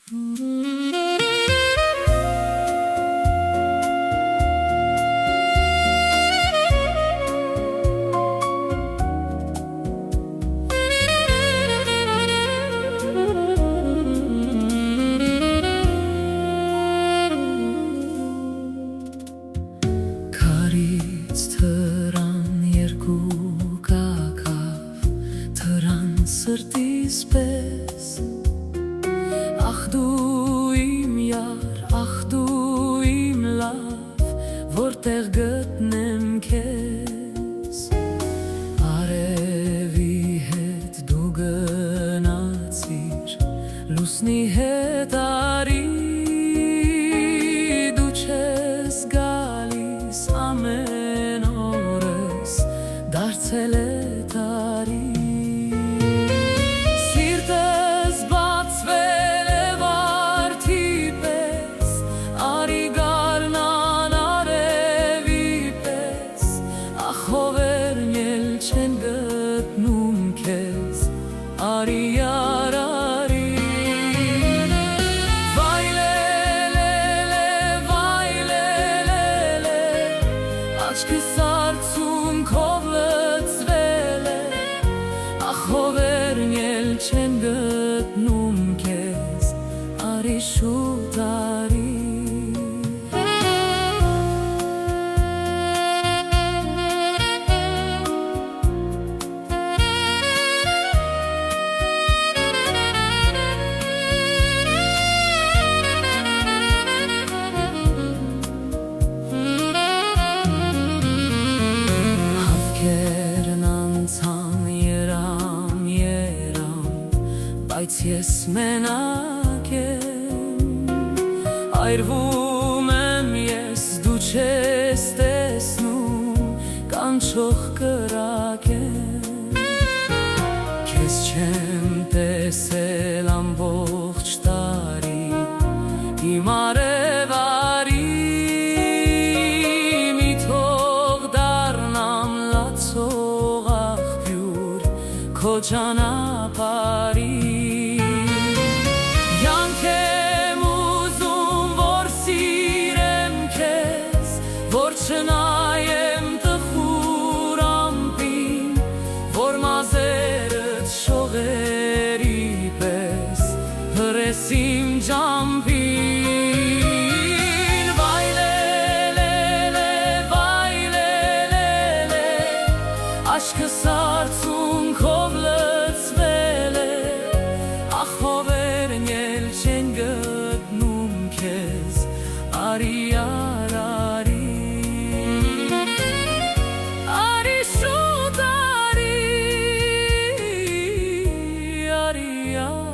Քարից թռան երկու կակավ, թռան սրտիս պես, ախ դու իմ յար, ախ դու իմ լավ, որտեղ գտնեմ քեզ, արևի հետ դու գնացիր, լուսնի հետ արի, դու չես գալիս ամեն օրս, դարձել է տարի, սիրտս բացվել է վարդի պես, արի գարնան արևի պես, ախ հովերն էլ չեն գտնում քեզ, արի յար արի, վայ լելե, վայ լելե, աչքս արցունքով լցվել է, ախ հովերն էլ չեն գտնում քեզ, արի շուտ արի, հավքերն անցան երամ, բայց ես մենակ եմ, այրվում եմ ես, դու չես տեսնում, կանչող կրակ եմ, քեզ չեմ տեսել ամբողջ տարի, իմ արև արի, մի թող դառնամ լացող աղբյուր քո ճանապարհի, յանք եմ ուզում, որ սիրեմ քեզ, որ չնայեմ տխուր ամպին, որ մազերդ շողերի պես հրես իմ ջամփին, վայ լելե, վայ լելե, աշկս արցունքով լցվել է, ախ հովերն էլ չեն գտնում քեզ, արի յար արի, արի շուտ արի, արի յար